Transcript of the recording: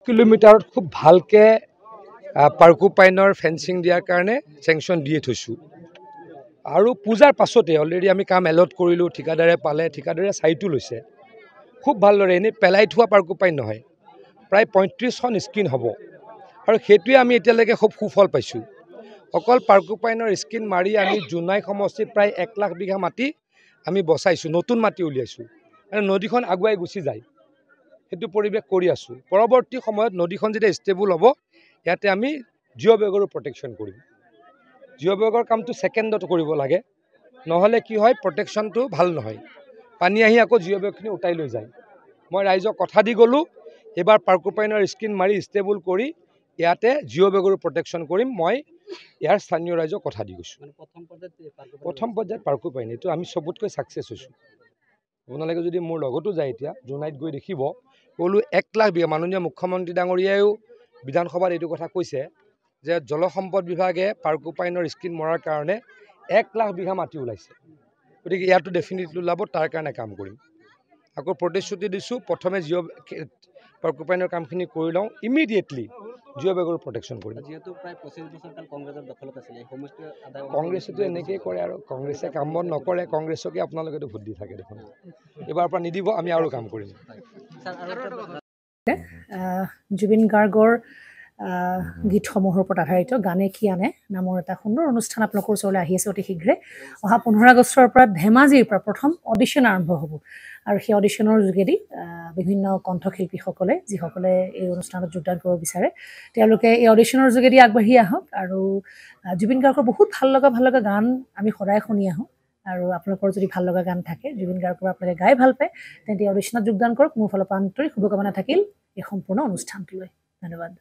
কিলোমিটাৰত খুব ভালকৈ পাৰ্কোপাইনৰ ফেন্সিং দিয়াৰ কাৰণে চেংচন দিয়ে থৈছোঁ আৰু পূজাৰ পাছতে অলৰেডি আমি কাম এলট কৰিলোঁ ঠিকাদাৰে পালে ঠিকাদাৰে চাইটো লৈছে খুব ভালদৰে এনেই পেলাই থোৱা পাৰ্কোপাইন নহয় প্ৰায় 35খন স্ক্ৰীণ হ'ব আৰু সেইটোৱে আমি এতিয়ালৈকে খুব সুফল পাইছোঁ অকল পাৰ্কোপাইনৰ স্ক্ৰীণ মাৰি আমি জোনাই সমষ্টিত প্ৰায় 1 লাখ বিঘা মাটি আমি বচাইছোঁ নতুন মাটি উলিয়াইছোঁ আৰু নদীখন আগুৱাই গুচি যায় সেইটো পৰিৱেশ কৰি আছোঁ পৰৱৰ্তী সময়ত নদীখন যেতিয়া ষ্টেবল হ'ব ইয়াতে আমি জিঅ' বেগৰো প্ৰটেকশ্যন কৰিম জিঅ' বেগৰ কামটো ছেকেণ্ডত কৰিব লাগে নহ'লে কি হয় প্ৰটেকশ্যনটো ভাল নহয় পানী আহি আকৌ জিঅ' বেগখিনি উটাই লৈ যায় মই ৰাইজক কথা দি গ'লোঁ এইবাৰ পাৰ্কোপাইনৰ স্ক্ৰীণ মাৰি ষ্টেবল কৰি ইয়াতে জিঅ' বেগৰো প্ৰটেকশ্যন কৰিম মই ইয়াৰ স্থানীয় ৰাইজক কথা দি গৈছোঁ প্ৰথম পৰ্যায়ত পাৰ্কোপাইন এইটো আমি চবতকৈ ছাকচেছ হৈছোঁ আপোনালোকে যদি মোৰ লগতো যায় এতিয়া জোনাইত গৈ দেখিব ক'লো 1 লাখ বিঘা মাননীয় মুখ্যমন্ত্ৰী ডাঙৰীয়াইও বিধানসভাত এইটো কথা কৈছে যে জলসম্পদ বিভাগে পাৰ্কোপাইনৰ স্ক্ৰীণ মৰাৰ কাৰণে 1 লাখ বিঘা মাটি ওলাইছে গতিকে ইয়াতো ডেফিনেটলি ওলাব তাৰ কাৰণে কাম কৰিম আকৌ প্ৰতিশ্ৰুতি দিছোঁ প্ৰথমে জিঅ' পাৰ্কোপাইনৰ কামখিনি কৰি লওঁ ইমিডিয়েটলি জিঅ' বেগৰ প্ৰটেকশ্যন কৰিম কংগ্ৰেছেতো এনেকৈয়ে কৰে আৰু কংগ্ৰেছে কাম বন নকৰে কংগ্ৰেছকে আপোনালোকেতো ভোট দি থাকে দেখোন এইবাৰৰ পৰা নিদিব আমি আৰু কাম কৰিম জুবিন গাৰ্গৰ গীতসমূহৰ ওপৰত আধাৰিত গানে কি আনে নামৰ এটা সুন্দৰ অনুষ্ঠান আপোনালোকৰ ওচৰলৈ আহি আছে অতি শীঘ্ৰে অহা 15 আগষ্টৰ পৰা ধেমাজিৰ পৰা প্ৰথম অডিশ্যন আৰম্ভ হ'ব আৰু সেই অডিশ্যনৰ যোগেদি বিভিন্ন কণ্ঠশিল্পীসকলে যিসকলে এই অনুষ্ঠানত যোগদান কৰিব বিচাৰে তেওঁলোকে এই অডিশ্যনৰ যোগেদি আগবাঢ়ি আহক আৰু জুবিন গাৰ্গৰ বহুত ভাল লগা গান আমি সদায় শুনি আহোঁ আৰু আপোনালোকৰ যদি ভাল লগা গান থাকে জুবিন গাৰ্গৰ আপোনালোকে গাই ভাল পায় তেন্তে অডিশ্যনত যোগদান কৰক মোৰ ফালৰ পৰা আন্তৰিক শুভকামনা থাকিল এই সম্পূৰ্ণ অনুষ্ঠানটোলৈ ধন্যবাদ